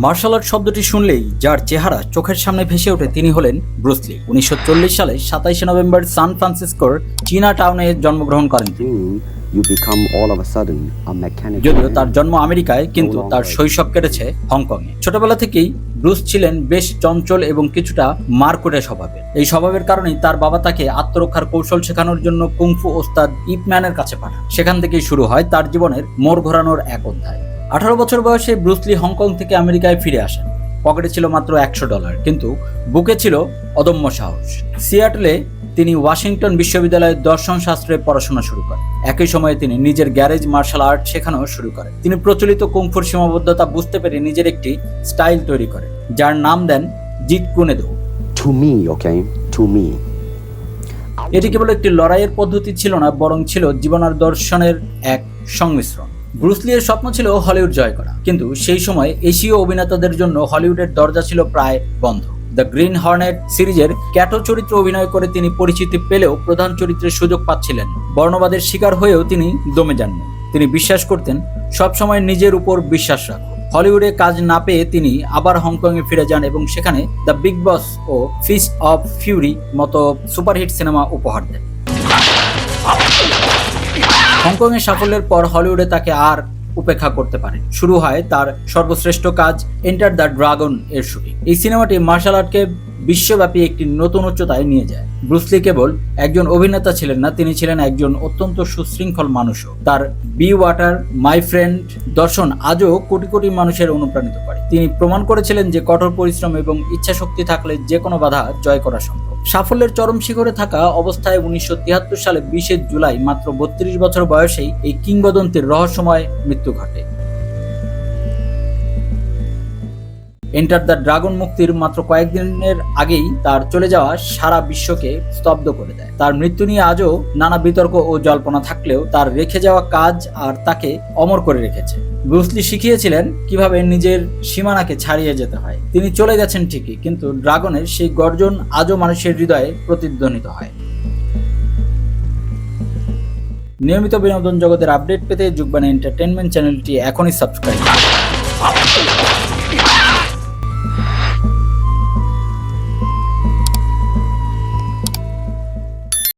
Martial art শব্দটি শুনলেই যার চেহারা চোখের সামনে ভেসে ওঠে তিনি হলেন ব্রুস লি। 1940 সালে 27 নভেম্বর সান ফ্রান্সিসকোর চীনা টাউনে জন্মগ্রহণ করেন তিনি। যদিও তার জন্ম আমেরিকায়, কিন্তু তার শৈশব কেটেছে হংকংয়ে। ছোটবেলা থেকেই ব্রুস ছিলেন বেশ চঞ্চল এবং কিছুটা মারকুটে স্বভাবের। এই স্বভাবের কারণেই তার বাবা তাকে আত্মরক্ষার কৌশল শেখানোর জন্য কুংফু ওস্তাদ ইপ ম্যানের কাছে পাঠান। সেখান থেকেই শুরু হয় তার জীবনের মোড় ঘোরানোর এক অধ্যায়। 18 বছর বয়সে ব্রুস লি হংকং থেকে আমেরিকায় ফিরে আসেন। পকেটে ছিল মাত্র $100, কিন্তু বুকে ছিল অদম্য সাহস। সিয়াটলে তিনি ওয়াশিংটন বিশ্ববিদ্যালয়ে দর্শন শাস্ত্রে পড়াশোনা শুরু করেন। একই সময়ে তিনি নিজের গ্যারেজ মার্শাল আর্ট শেখানো শুরু করেন। তিনি প্রচলিত কুংফুর সীমাবদ্ধতা বুঝতে পেরে নিজের একটি স্টাইল তৈরি করেন, যার নাম দেন জিত কুনে দো। এটি কেবল একটি লড়াইয়ের পদ্ধতি ছিল না, বরং ছিল জীবনাদর্শনের এক সংমিশ্রণ। ব্রুস লির স্বপ্ন ছিল হলিউড জয় করা, কিন্তু সেই সময় এশীয় অভিনেতাদের জন্য হলিউডের দরজা ছিল প্রায় বন্ধ। দ্য গ্রিন হর্নেট সিরিজের ক্যাটো চরিত্র অভিনয় করে তিনি পরিচিতি পেলেও প্রধান চরিত্রের সুযোগ পাচ্ছিলেন। বর্ণবাদের শিকার হয়েও তিনি দমে যাননি। তিনি বিশ্বাস করতেন সবসময় নিজের উপর বিশ্বাস রাখো। হলিউডে কাজ না পেয়ে তিনি আবার হংকংয়ে ফিরে যান এবং সেখানে দ্য বিগ বস ও ফিস্ট অফ ফিউরি মতো সুপারহিট সিনেমা উপহার দেন। হংকংয়ের সাফল্যের পর হলিউডে তাকে আর উপেক্ষা করতে পারে। শুরু হয় তার সর্বশ্রেষ্ঠ কাজ এন্টার দ্য ড্রাগন এর শুটিং। এই সিনেমাটি মার্শাল আর্টকে বিশ্বব্যাপী একটি নতুন উচ্চতায় নিয়ে যায়। ব্রুস লি কেবল একজন অভিনেতা ছিলেন না, তিনি ছিলেন একজন অত্যন্ত সুশৃঙ্খল মানুষও। তার বি ওয়াটার, মাই ফ্রেন্ড দর্শন আজও কোটি কোটি মানুষের অনুপ্রাণিত করে। তিনি প্রমাণ করেছিলেন যে কঠোর পরিশ্রম এবং ইচ্ছাশক্তি থাকলে যে কোনো বাধা জয় করা সম্ভব। সাফল্যের চরম শিখরে থাকা অবস্থায় 1973 সালে 20 জুলাই মাত্র 32 বছর বয়সেই এই কিংবদন্তির রহস্যময় মৃত্যু ঘটে। এন্টার দ্য ড্রাগন মুক্তির মাত্র কয়েকদিনের আগেই তার চলে যাওয়া সারা বিশ্বকে স্তব্ধ করে দেয়। তার মৃত্যু নিয়ে আজও নানা বিতর্ক ও জল্পনা থাকলেও তার রেখে যাওয়া কাজ আর তাকে অমর করে রেখেছে। ব্রুস লি শিখিয়েছিলেন কিভাবে নিজের সীমানাকে ছাড়িয়ে যেতে হয়। তিনি চলে গেছেন ঠিকই, কিন্তু ড্রাগনের সেই গর্জন আজও মানুষের হৃদয়ে প্রতিধ্বনিত হয়। নিয়মিত বিনোদন জগতের আপডেট পেতে যুগবাণী এন্টারটেইনমেন্ট চ্যানেলটি এখনই সাবস্ক্রাইব করুন।